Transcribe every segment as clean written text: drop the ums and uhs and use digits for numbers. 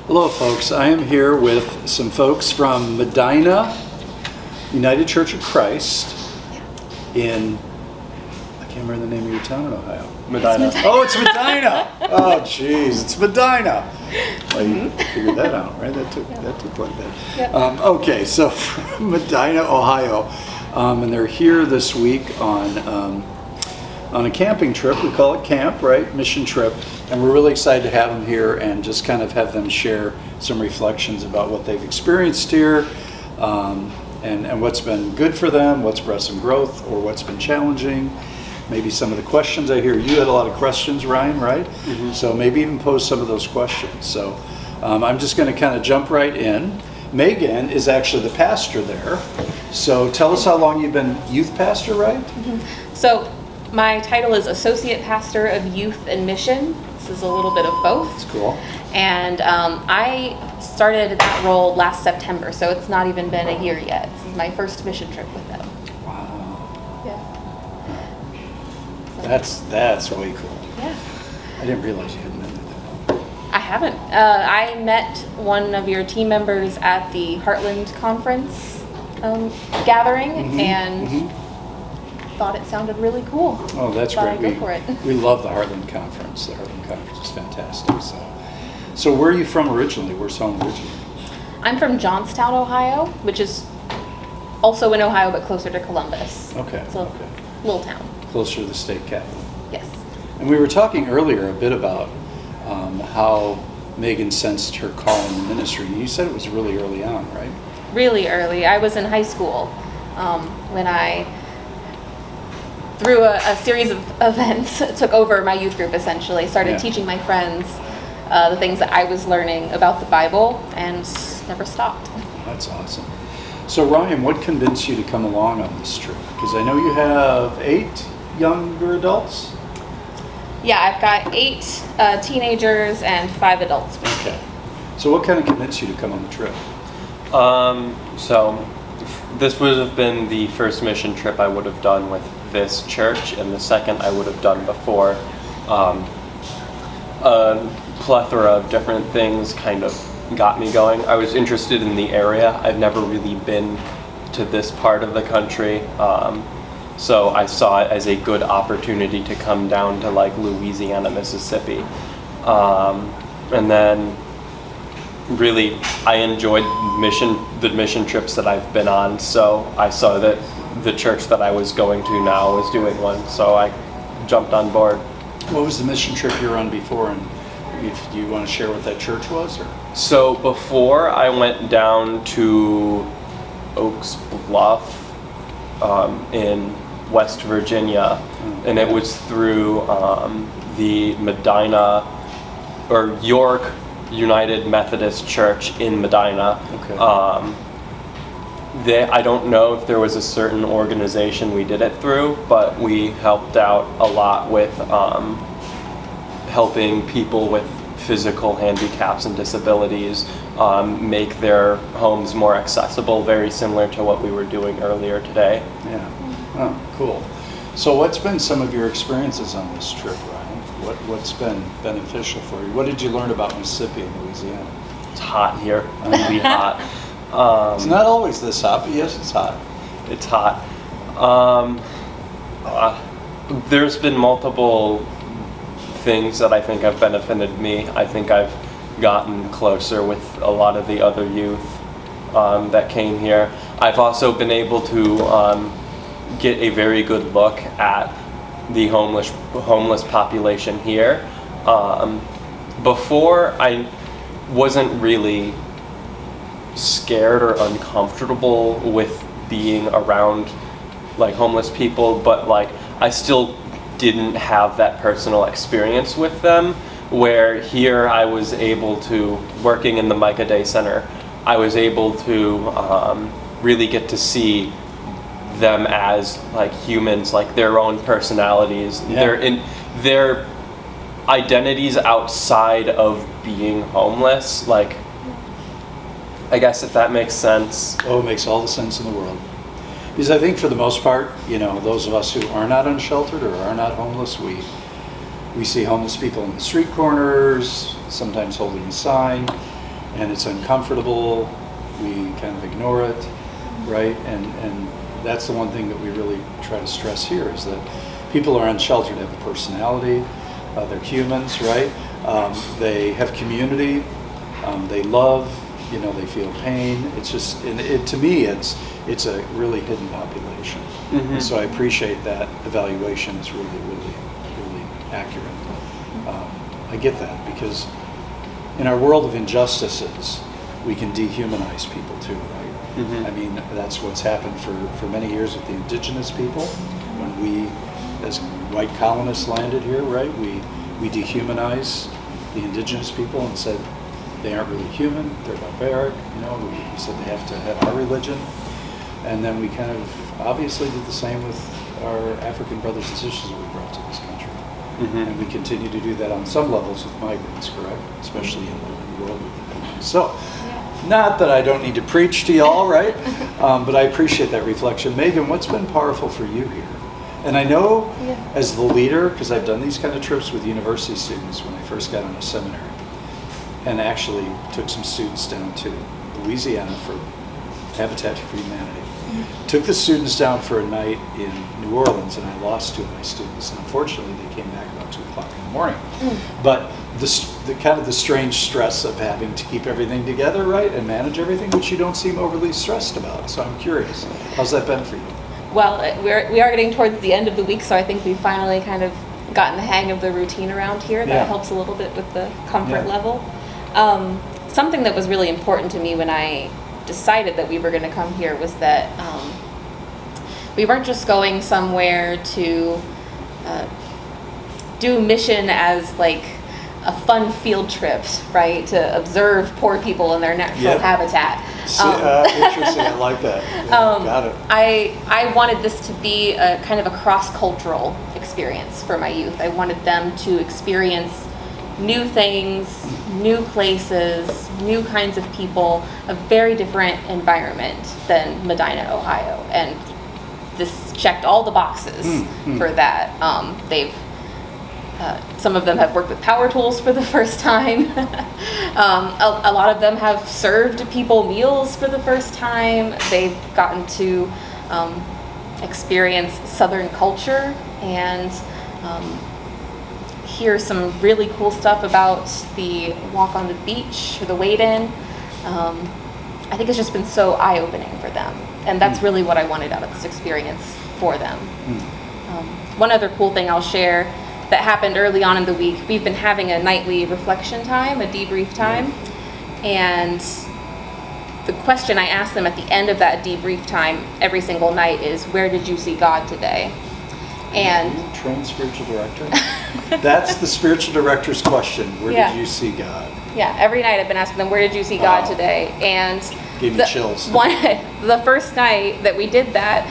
Hello folks, I am here with some folks from Medina United Church of Christ in, I can't remember the name of your town in Ohio. Medina. Oh, it's Medina! Oh jeez, it's Medina! Well, you figured that out, right? That took quite a bit. Yep. Okay, so from Medina, Ohio, and they're here this week on a camping trip. We call it camp, right? Mission trip. And we're really excited to have them here and just kind of have them share some reflections about what they've experienced here and what's been good for them, what's brought some growth, or what's been challenging. Maybe some of the questions I hear. You had a lot of questions, Ryan, right? Mm-hmm. So maybe even pose some of those questions. So I'm just going to kind of jump right in. Megan is actually the pastor there. So tell us how long you've been youth pastor, right? Mm-hmm. So my title is Associate Pastor of Youth and Mission. This is a little bit of both. That's cool. And I started that role last September, so it's not even been a year yet. This is my first mission trip with them. Wow. Yeah. That's way cool. Yeah. I didn't realize you hadn't been there that long. I haven't. I met one of your team members at the Heartland Conference gathering and thought it sounded really cool. Oh, that's Thought great. I'd go for it. We love the Heartland Conference. The Heartland Conference is fantastic. So where are you from originally? Where's home originally? I'm from Johnstown, Ohio, which is also in Ohio, but closer to Columbus. Okay. It's a little town. Closer to the state capital. Yes. And we were talking earlier a bit about how Megan sensed her call in the ministry. And you said it was really early on, right? Really early. I was in high school when I, through a series of events, took over my youth group essentially. Started teaching my friends the things that I was learning about the Bible and never stopped. That's awesome. So Ryan, what convinced you to come along on this trip? Because I know you have 8 younger adults? Yeah, I've got 8 teenagers and 5 adults. Okay. So what kind of convinced you to come on the trip? So this would have been the first mission trip I would have done with this church, and the second I would have done before. A plethora of different things kind of got me going. I was interested in the area. I've never really been to this part of the country, so I saw it as a good opportunity to come down to like Louisiana, Mississippi, and then really I enjoyed the mission trips that I've been on. So I saw that the church that I was going to now was doing one, so I jumped on board. What was the mission trip you were on before, and if you want to share what that church was? Or? So before I went down to Oaks Bluff in West Virginia, and it was through the Medina or York United Methodist Church in Medina. Okay. I don't know if there was a certain organization we did it through, but we helped out a lot with helping people with physical handicaps and disabilities make their homes more accessible, very similar to what we were doing earlier today. Yeah. Oh, cool. So what's been some of your experiences on this trip, Ryan? What's been beneficial for you? What did you learn about Mississippi and Louisiana? It's hot here, really hot. It's not always this hot, but yes, it's hot. It's hot. There's been multiple things that I think have benefited me. I think I've gotten closer with a lot of the other youth that came here. I've also been able to get a very good look at the homeless population here. Before, I wasn't really scared or uncomfortable with being around like homeless people, but like I still didn't have that personal experience with them, where here I was able to, working in the Micah Day Center, I was able to really get to see them as like humans, like their own personalities, their identities outside of being homeless, like, I guess if that makes sense. Oh, it makes all the sense in the world. Because I think for the most part, those of us who are not unsheltered or are not homeless, we see homeless people in the street corners, sometimes holding a sign. and it's uncomfortable. We kind of ignore it, right? And that's the one thing that we really try to stress here is that people who are unsheltered have a personality. They're humans, right? They have community. They love. They feel pain. It's just, to me, it's a really hidden population. And so I appreciate that evaluation is really, really, really accurate. I get that because in our world of injustices, we can dehumanize people too, right? I mean, that's what's happened for many years with the indigenous people. When we, as white colonists, landed here, right? We dehumanized the indigenous people and said they aren't really human, they're barbaric. We said they have to have our religion. And then we kind of obviously did the same with our African brothers and sisters that we brought to this country. And we continue to do that on some levels with migrants, correct? Especially in the world we live in. So, not that I don't need to preach to y'all, right? But I appreciate that reflection. Megan, what's been powerful for you here? And I know as the leader, because I've done these kind of trips with university students when I first got on a seminary, and actually took some students down to Louisiana for Habitat for Humanity. Took the students down for a night in New Orleans, and I lost 2 of my students. And unfortunately, they came back about 2 o'clock in the morning. But the kind of the strange stress of having to keep everything together, right, and manage everything, which you don't seem overly stressed about. So I'm curious, how's that been for you? Well, we are getting towards the end of the week, so I think we've finally kind of gotten the hang of the routine around here. That helps a little bit with the comfort level. Something that was really important to me when I decided that we were going to come here was that we weren't just going somewhere to do a mission as like a fun field trip, right? To observe poor people in their natural habitat. Interesting, I like that. Got it. I wanted this to be a kind of a cross-cultural experience for my youth. I wanted them to experience new things, new places, new kinds of people, a very different environment than Medina, Ohio. And this checked all the boxes for that. Some of them have worked with power tools for the first time. A lot of them have served people meals for the first time. They've gotten to experience Southern culture and hear some really cool stuff about the walk on the beach or the wade-in. I think it's just been so eye-opening for them. And that's really what I wanted out of this experience for them. One other cool thing I'll share that happened early on in the week, we've been having a nightly reflection time, a debrief time. And the question I ask them at the end of that debrief time every single night is, where did you see God today? And trained spiritual director. That's the spiritual director's question. Where did you see God? Yeah, every night I've been asking them, where did you see God today? And gave me chills. The first night that we did that,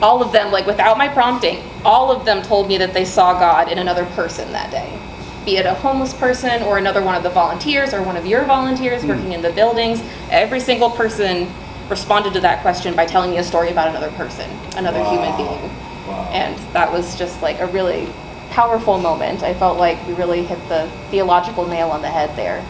all of them, like without my prompting, all of them told me that they saw God in another person that day. Be it a homeless person or another one of the volunteers or one of your volunteers working in the buildings. Every single person responded to that question by telling me a story about another person, another human being. Wow. And that was just like a really powerful moment. I felt like we really hit the theological nail on the head there,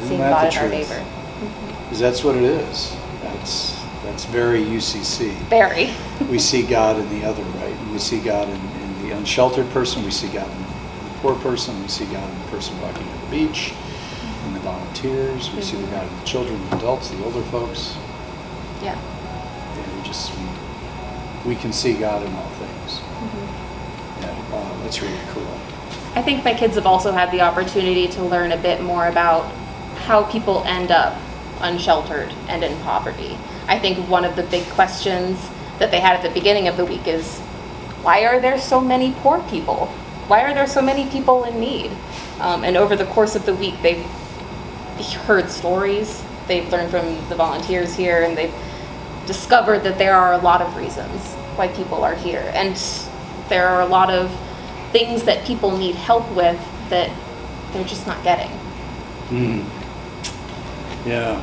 seeing God in our neighbor. Because that's what it is. That's very UCC. Very. We see God in the other, right? We see God in the unsheltered person. We see God in the poor person. We see God in the person walking to the beach, in the volunteers. We see God in the children, the adults, the older folks. Yeah. We can see God in all things. Yeah, wow, that's really cool. I think my kids have also had the opportunity to learn a bit more about how people end up unsheltered and in poverty. I think one of the big questions that they had at the beginning of the week is, why are there so many poor people? Why are there so many people in need? And over the course of the week, they've heard stories, they've learned from the volunteers here, and they've discovered that there are a lot of reasons why people are here. And there are a lot of things that people need help with that they're just not getting. Yeah,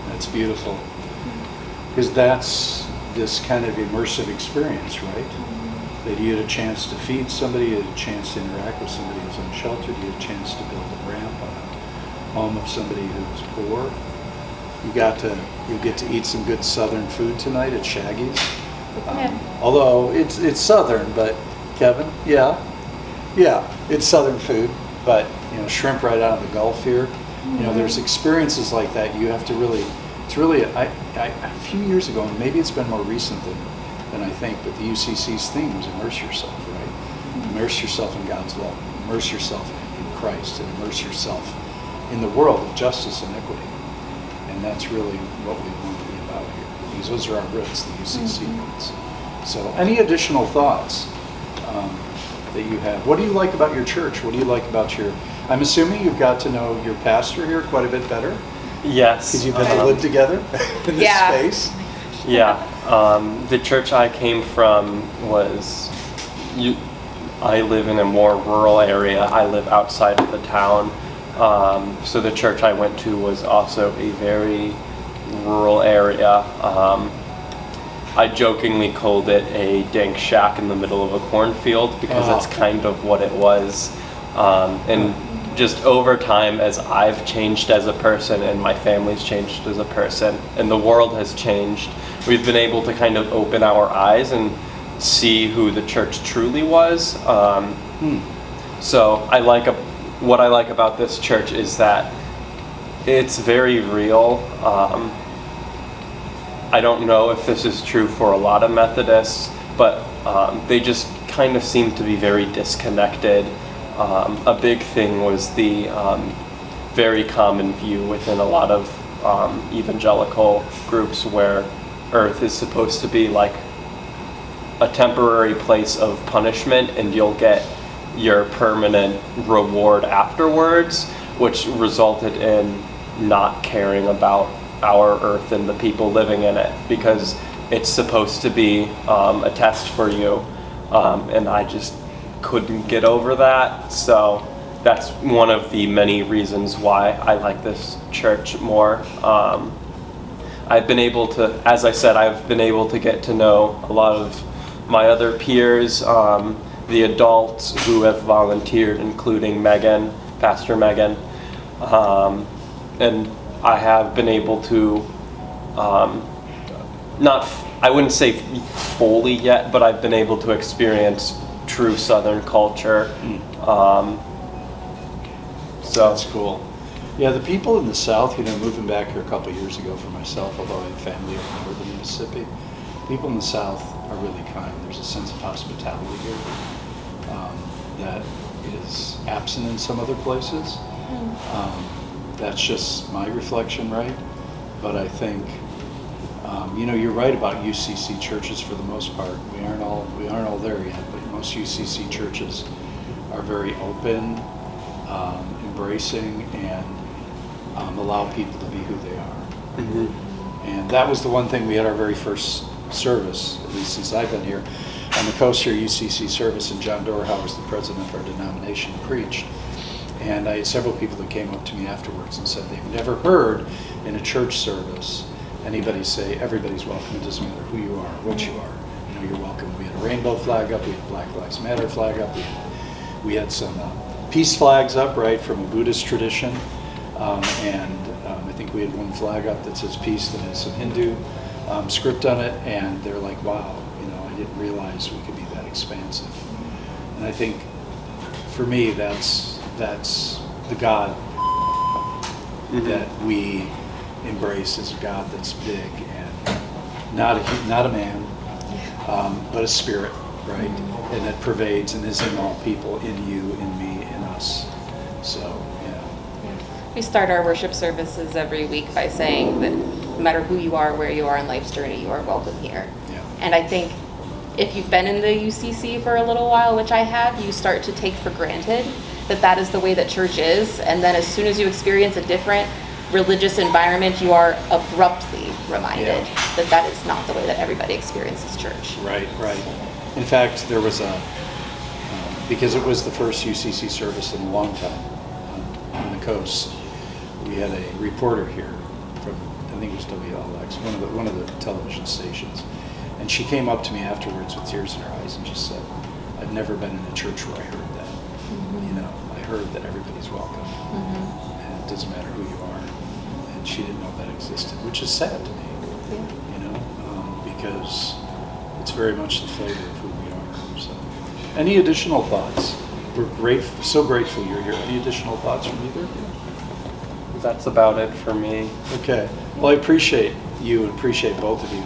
that's beautiful. Because that's this kind of immersive experience, right? That you had a chance to feed somebody, you had a chance to interact with somebody who's unsheltered, you had a chance to build a ramp home of somebody who's poor. You'll get to eat some good Southern food tonight at Shaggy's. Although it's Southern, but Kevin, yeah, it's Southern food, but shrimp right out of the Gulf here. There's experiences like that. You have to really. It's really a few years ago, and maybe it's been more recent than I think. But the UCC's theme was immerse yourself, right? Immerse yourself in God's love. Immerse yourself in Christ, and immerse yourself in the world of justice and equity. And that's really what we want to be about here, because those are our roots, the UCC roots. So any additional thoughts that you have? What do you like about your church? What do you like about I'm assuming you've got to know your pastor here quite a bit better. Yes. Because you've been to live together in this space. Yeah. The church I came from was, I live in a more rural area. I live outside of the town. So the church I went to was also a very rural area. I jokingly called it a dank shack in the middle of a cornfield because that's kind of what it was. And just over time, as I've changed as a person and my family's changed as a person and the world has changed, we've been able to kind of open our eyes and see who the church truly was. So what I like about this church is that it's very real. I don't know if this is true for a lot of Methodists, but they just kind of seem to be very disconnected. A big thing was the very common view within a lot of evangelical groups where Earth is supposed to be like a temporary place of punishment and you'll get your permanent reward afterwards, which resulted in not caring about our Earth and the people living in it because it's supposed to be a test for you. And I just couldn't get over that. So that's one of the many reasons why I like this church more. I've been able to, as I said, I've been able to get to know a lot of my other peers, the adults who have volunteered, including Megan, Pastor Megan. And I have been able to, I wouldn't say fully yet, but I've been able to experience true Southern culture. So that's cool. Yeah, the people in the South, moving back here a couple of years ago for myself, although I have family up in northern Mississippi, people in the South are really kind. There's a sense of hospitality here that is absent in some other places. That's just my reflection, right? But I think, you're right about UCC churches for the most part. We aren't all there yet, but most UCC churches are very open, embracing, and allow people to be who they are. Mm-hmm. And that was the one thing we had our very first service, at least since I've been here, on the coast here, UCC service, and John Dorhauer's the president of our denomination, preached. And I had several people that came up to me afterwards and said they've never heard in a church service anybody say everybody's welcome. It doesn't matter who you are, what you are. You're welcome. We had a rainbow flag up. We had a Black Lives Matter flag up. We had some peace flags up, right, from a Buddhist tradition. I think we had one flag up that says peace that has some Hindu script on it. And they're like, wow, I didn't realize we could be that expansive. And I think for me, that's the God that we embrace as a God that's big and not a man, but a spirit, right? And that pervades and is in all people, in you, in me, in us. So, yeah. We start our worship services every week by saying that no matter who you are, where you are in life's journey, you are welcome here. Yeah. And I think if you've been in the UCC for a little while, which I have, you start to take for granted that is the way that church is. And then as soon as you experience a different religious environment, you are abruptly reminded that is not the way that everybody experiences church. Right. In fact, there was because it was the first UCC service in a long time on the coast, we had a reporter here from, I think it was WLX, one of the television stations. And she came up to me afterwards with tears in her eyes and just said, I've never been in a church where I heard that. I heard that everybody's welcome. And it doesn't matter who you are. And she didn't know that existed, which is sad to me, because it's very much the flavor of who we are. So, any additional thoughts? We're so grateful you're here. Any additional thoughts from either of you? That's about it for me. Okay. Well, I appreciate you and appreciate both of you.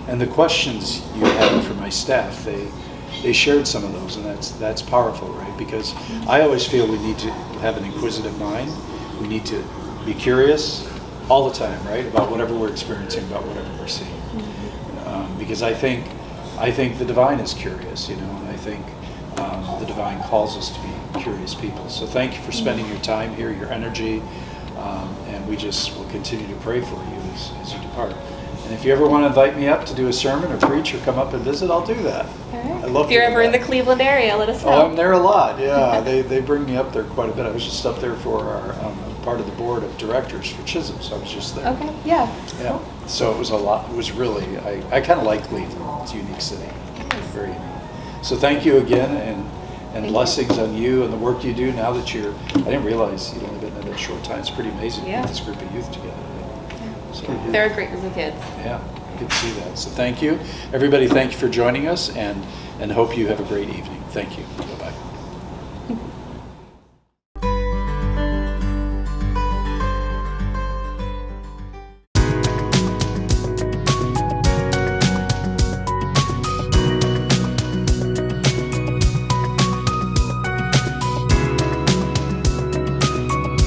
And the questions you had for my staff, they shared some of those, and that's powerful, right? Because I always feel we need to have an inquisitive mind. We need to be curious all the time, right? About whatever we're experiencing, about whatever we're seeing. Because I think the divine is curious, and I think the divine calls us to be curious people. So thank you for spending your time here, your energy, and we just will continue to pray for you as you depart. And if you ever want to invite me up to do a sermon or preach or come up and visit, I'll do that. All right. I love if you're doing ever in that. the Cleveland area, let us know. Oh, I'm there a lot. Yeah, they bring me up there quite a bit. I was just up there for our part of the board of directors for Chisholm, so I was just there. Okay, yeah. Yeah. So it was a lot. It was really. I kind of like Cleveland. It's a unique city. Very unique. So thank you again, and blessings on you and the work you do. Now that you're, I didn't realize you'd only been in a short time. It's pretty amazing to get this group of youth together. So, They're a great group of kids. yeah, good to see that. So thank you, everybody. Thank you for joining us, and hope you have a great evening. Thank you. Bye bye.